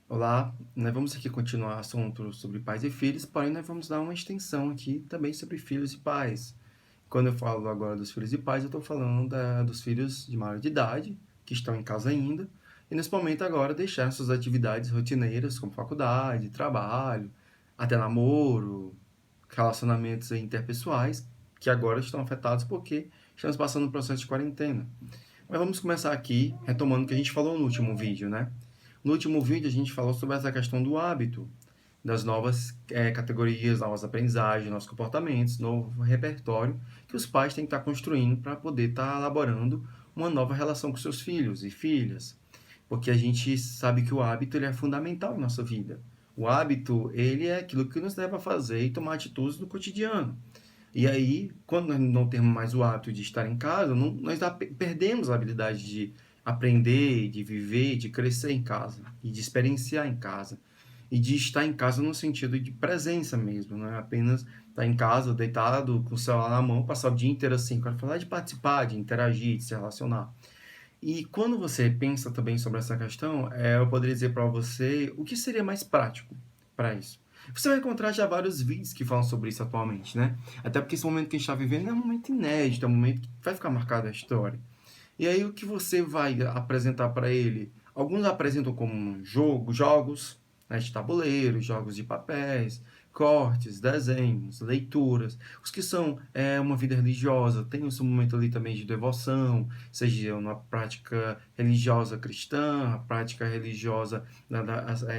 Olá, nós vamos aqui continuar assunto sobre pais e filhos, porém nós vamos dar uma extensão aqui também sobre filhos e pais. Quando eu falo agora dos filhos e pais, eu estou falando dos filhos de maior de idade, que estão em casa ainda, e nesse momento agora deixar suas atividades rotineiras, como faculdade, trabalho, até namoro, relacionamentos interpessoais, que agora estão afetados porque estamos passando um processo de quarentena. Mas vamos começar aqui, retomando o que a gente falou no último vídeo, né? No último vídeo a gente falou sobre essa questão do hábito, das novas categorias, novas aprendizagens, novos comportamentos, novo repertório que os pais têm que estar construindo para poder estar elaborando uma nova relação com seus filhos e filhas. Porque a gente sabe que o hábito ele é fundamental na nossa vida. O hábito, ele é aquilo que nos leva a fazer e tomar atitudes no cotidiano. E aí, quando nós não temos mais o hábito de estar em casa, nós perdemos a habilidade de aprender, de viver, de crescer em casa, e de experienciar em casa. E de estar em casa no sentido de presença mesmo, não é apenas estar em casa, deitado, com o celular na mão, passar o dia inteiro assim. Quero falar de participar, de interagir, de se relacionar. E quando você pensa também sobre essa questão, eu poderia dizer para você o que seria mais prático para isso. Você vai encontrar já vários vídeos que falam sobre isso atualmente, né? Até porque esse momento que a gente está vivendo é um momento inédito, é um momento que vai ficar marcado na história. E aí o que você vai apresentar para ele? Alguns apresentam como jogos, né, de tabuleiro, jogos de papéis, cortes, desenhos, leituras. Os que são uma vida religiosa, tem o seu momento ali também de devoção, seja uma prática religiosa cristã, a prática religiosa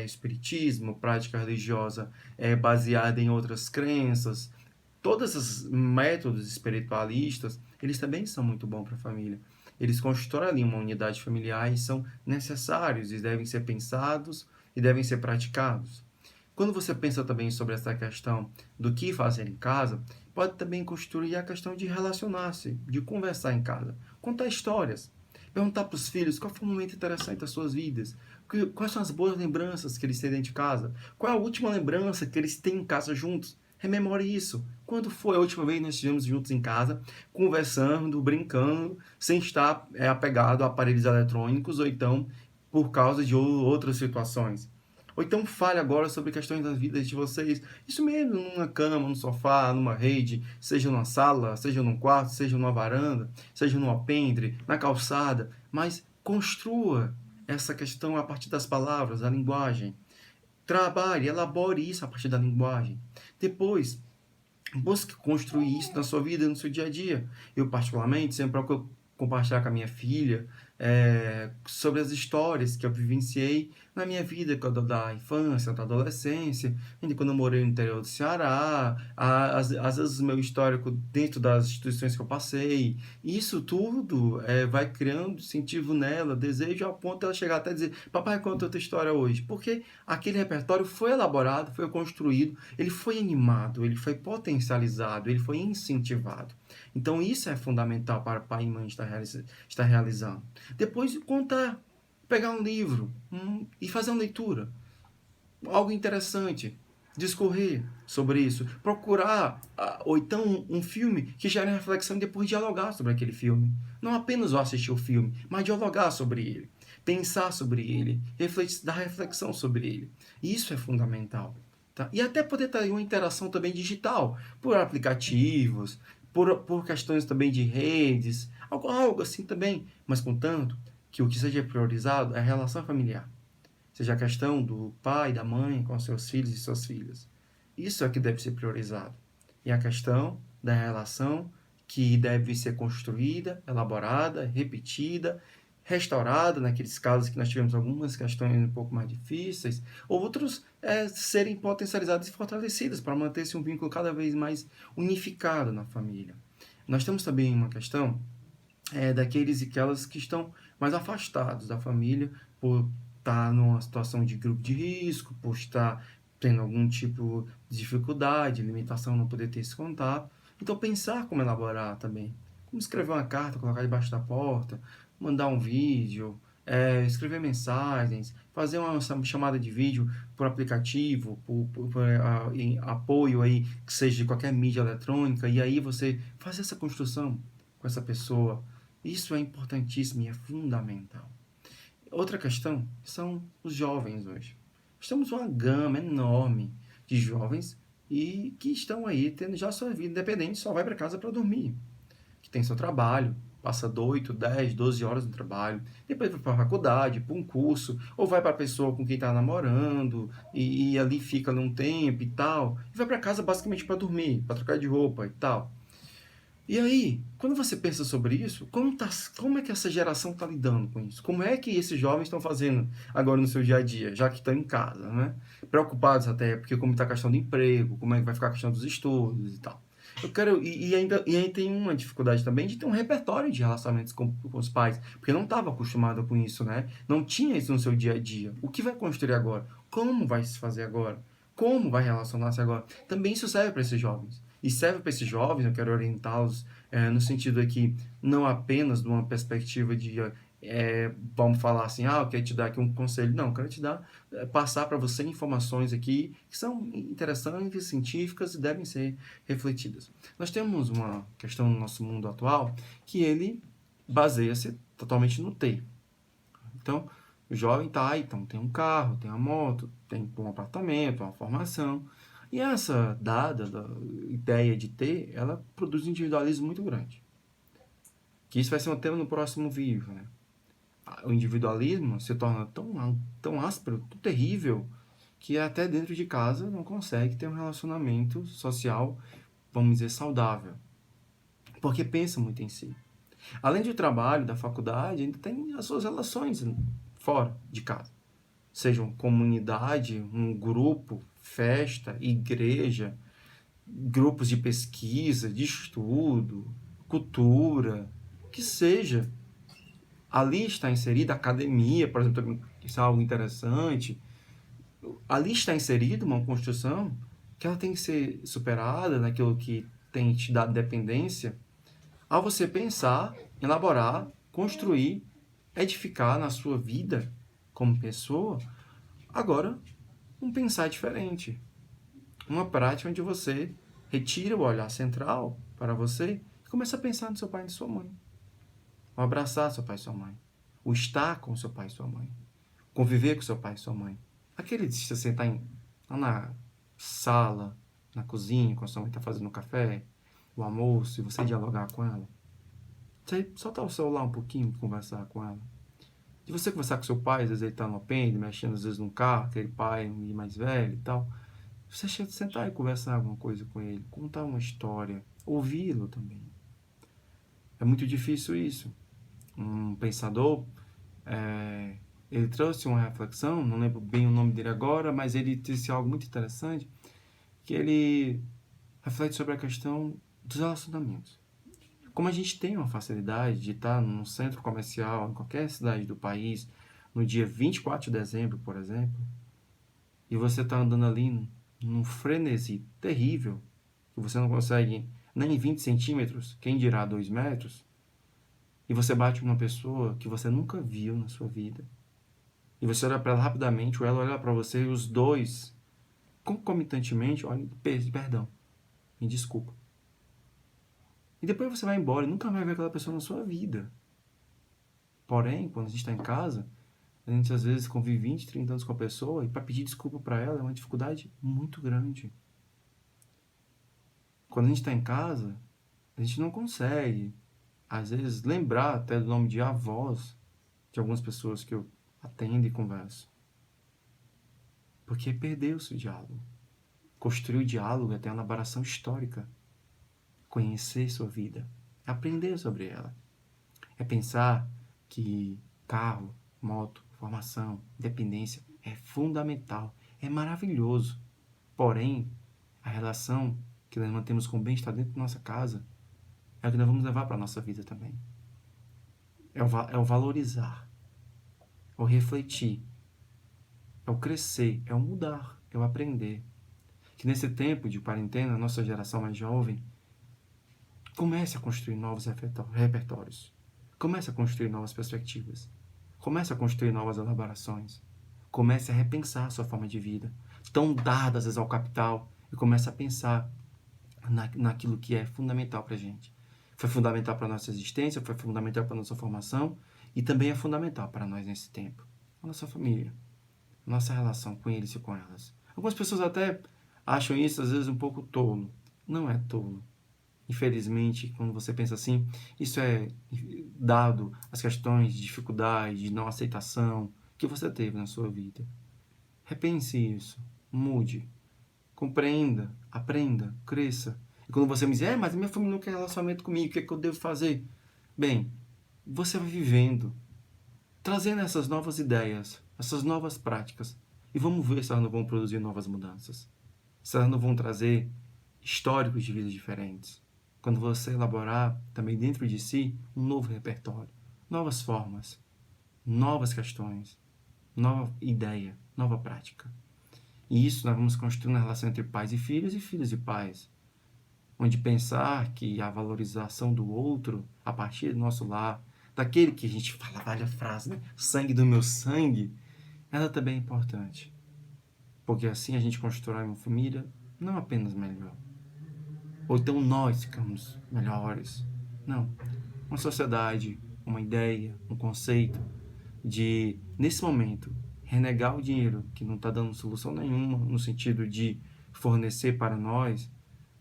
espiritismo, prática religiosa baseada em outras crenças. Todos esses métodos espiritualistas, eles também são muito bons para a família. Eles constroem ali uma unidade familiar e são necessários e devem ser pensados e devem ser praticados. Quando você pensa também sobre essa questão do que fazer em casa, pode também construir a questão de relacionar-se, de conversar em casa, contar histórias, perguntar para os filhos qual foi um momento interessante das suas vidas, quais são as boas lembranças que eles têm dentro de casa, qual é a última lembrança que eles têm em casa juntos. Rememore isso. Quando foi a última vez que nós estivemos juntos em casa, conversando, brincando, sem estar apegado a aparelhos eletrônicos ou então por causa de outras situações? Ou então fale agora sobre questões das vidas de vocês. Isso mesmo, numa cama, num sofá, numa rede, seja numa sala, seja num quarto, seja numa varanda, seja num alpendre, na calçada. Mas construa essa questão a partir das palavras, da linguagem. Trabalhe, elabore isso a partir da linguagem. Depois, busque construir isso na sua vida, no seu dia a dia. Eu, particularmente, sempre procuro compartilhar com a minha filha sobre as histórias que eu vivenciei na minha vida da infância, da adolescência, ainda quando eu morei no interior do Ceará, às vezes o meu histórico dentro das instituições que eu passei. Isso tudo vai criando incentivo nela, desejo, ao ponto de ela chegar até dizer: papai, conta outra história hoje. Porque aquele repertório foi elaborado, foi construído, ele foi animado, ele foi potencializado, ele foi incentivado. Então isso é fundamental para pai e mãe estar realizando. Depois contar, pegar um livro e fazer uma leitura, algo interessante, discorrer sobre isso, procurar ou então um filme que gere reflexão e depois dialogar sobre aquele filme. Não apenas assistir o filme, mas dialogar sobre ele, pensar sobre ele, dar reflexão sobre ele. Isso é fundamental. Tá? E até poder ter uma interação também digital, por aplicativos, por questões também de redes, algo assim também, mas contanto que o que seja priorizado é a relação familiar. Seja a questão do pai, da mãe com seus filhos e suas filhas. Isso é que deve ser priorizado. E a questão da relação que deve ser construída, elaborada, repetida, restaurada, naqueles casos que nós tivemos algumas questões um pouco mais difíceis, outros serem potencializadas e fortalecidas para manter-se um vínculo cada vez mais unificado na família. Nós temos também uma questão daqueles e aquelas que estão mais afastados da família por estar numa situação de grupo de risco, por estar tendo algum tipo de dificuldade, limitação, não poder ter esse contato. Então, pensar como elaborar também. Como escrever uma carta, colocar debaixo da porta, mandar um vídeo, escrever mensagens, fazer uma chamada de vídeo por aplicativo, em apoio aí, que seja de qualquer mídia eletrônica, e aí você fazer essa construção com essa pessoa. Isso é importantíssimo e é fundamental. Outra questão são os jovens hoje. Nós temos uma gama enorme de jovens e que estão aí tendo já sua vida independente, só vai para casa para dormir, que tem seu trabalho, passa 8, 10, 12 horas no trabalho, depois vai para a faculdade, para um curso, ou vai para a pessoa com quem está namorando, e ali fica ali um tempo e tal, e vai para casa basicamente para dormir, para trocar de roupa e tal. E aí, quando você pensa sobre isso, como é que essa geração está lidando com isso? Como é que esses jovens estão fazendo agora no seu dia a dia, já que estão em casa, né? Preocupados até, porque como está a questão do emprego, como é que vai ficar a questão dos estudos e tal. E ainda tem uma dificuldade também de ter um repertório de relacionamentos com os pais, porque não estava acostumado com isso, né? Não tinha isso no seu dia a dia. O que vai construir agora? Como vai se fazer agora? Como vai relacionar-se agora? Também isso serve para esses jovens. E serve para esses jovens, eu quero orientá-los no sentido aqui, não apenas de uma perspectiva de, vamos falar assim, eu quero te dar aqui um conselho. Não, eu quero te dar, passar para você informações aqui que são interessantes, científicas e devem ser refletidas. Nós temos uma questão no nosso mundo atual que ele baseia-se totalmente no ter. Então, o jovem tá, então tem um carro, tem uma moto, tem um apartamento, uma formação. E essa dada da ideia de ter, ela produz um individualismo muito grande. Que isso vai ser um tema no próximo vídeo, né? O individualismo se torna tão áspero, tão terrível, que até dentro de casa não consegue ter um relacionamento social, vamos dizer, saudável. Porque pensa muito em si. Além do trabalho, da faculdade, ainda tem as suas relações fora de casa. Sejam comunidade, um grupo, festa, igreja, grupos de pesquisa, de estudo, cultura, que seja. Ali está inserida a academia, por exemplo, isso é algo interessante. Ali está inserida uma construção que ela tem que ser superada naquilo que tem te dado dependência, ao você pensar, elaborar, construir, edificar na sua vida como pessoa, agora um pensar diferente. Uma prática onde você retira o olhar central para você e começa a pensar no seu pai e na sua mãe. O abraçar seu pai e sua mãe. O estar com seu pai e sua mãe. Conviver com seu pai e sua mãe. Aquele de você sentar lá na sala, na cozinha, quando sua mãe está fazendo o café, o almoço, e você dialogar com ela. Você soltar o celular um pouquinho, conversar com ela. De você conversar com seu pai, às vezes ele está no apêndice, mexendo às vezes num carro, aquele pai mais velho e tal. Você sentar e conversar alguma coisa com ele, contar uma história, ouvi-lo também. É muito difícil isso. Um pensador, ele trouxe uma reflexão, não lembro bem o nome dele agora, mas ele disse algo muito interessante, que ele reflete sobre a questão dos relacionamentos. Como a gente tem uma facilidade de estar num centro comercial, em qualquer cidade do país, no dia 24 de dezembro, por exemplo, e você está andando ali num frenesi terrível, que você não consegue nem 20 centímetros, quem dirá 2 metros, e você bate numa pessoa que você nunca viu na sua vida, e você olha para ela rapidamente, ou ela olha para você, e os dois, concomitantemente, olha, perdão, me desculpa. E depois você vai embora e nunca mais vai ver aquela pessoa na sua vida. Porém, quando a gente está em casa, a gente às vezes convive 20, 30 anos com a pessoa e para pedir desculpa para ela é uma dificuldade muito grande. Quando a gente está em casa, a gente não consegue, às vezes, lembrar até do nome de avós de algumas pessoas que eu atendo e converso. Porque perdeu-se o diálogo. Construir o diálogo é ter uma elaboração histórica. Conhecer sua vida. Aprender sobre ela. É pensar que carro, moto, formação, independência é fundamental, é maravilhoso. Porém, a relação que nós mantemos com o bem-estar dentro da nossa casa é o que nós vamos levar para a nossa vida também. É o valorizar, é o refletir, é o crescer, é o mudar, é o aprender. Que nesse tempo de quarentena, a nossa geração mais jovem comece a construir novos repertórios. Comece a construir novas perspectivas. Comece a construir novas elaborações. Comece a repensar a sua forma de vida. Tão dadas às vezes ao capital. E comece a pensar naquilo que é fundamental para a gente. Foi fundamental para a nossa existência, foi fundamental para a nossa formação e também é fundamental para nós nesse tempo. A nossa família. nossa relação com eles e com elas. Algumas pessoas até acham isso às vezes um pouco tolo. Não é tolo. Infelizmente, quando você pensa assim, isso é dado às questões de dificuldade, de não aceitação que você teve na sua vida. Repense isso, mude, compreenda, aprenda, cresça. E quando você me diz, mas minha família não quer relacionamento comigo, o que é que eu devo fazer? Bem, você vai vivendo, trazendo essas novas ideias, essas novas práticas. E vamos ver se elas não vão produzir novas mudanças. Se elas não vão trazer históricos de vidas diferentes. Quando você elaborar também dentro de si um novo repertório, novas formas, novas questões, nova ideia, nova prática. E isso nós vamos construir na relação entre pais e filhos e pais. Onde pensar que a valorização do outro, a partir do nosso lar, daquele que a gente fala várias frases, né? Sangue do meu sangue, ela também é importante. Porque assim a gente constrói uma família não apenas melhor. Ou então nós ficamos melhores. Não. Uma sociedade, uma ideia, um conceito de, nesse momento, renegar o dinheiro que não está dando solução nenhuma no sentido de fornecer para nós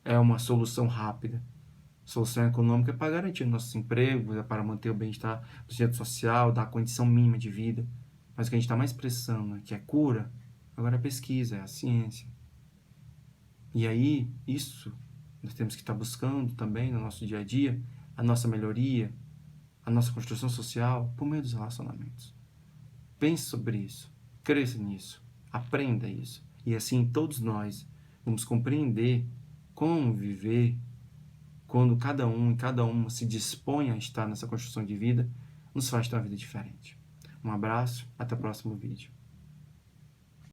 é uma solução rápida. Solução econômica é para garantir nossos empregos, é para manter o bem-estar do centro social, dar a condição mínima de vida. Mas o que a gente está mais precisando, que é cura, agora é a pesquisa, é a ciência. E aí, isso, nós temos que estar buscando também no nosso dia a dia, a nossa melhoria, a nossa construção social, por meio dos relacionamentos. Pense sobre isso, cresça nisso, aprenda isso. E assim todos nós vamos compreender como viver quando cada um e cada uma se dispõe a estar nessa construção de vida, nos faz ter uma vida diferente. Um abraço, até o próximo vídeo.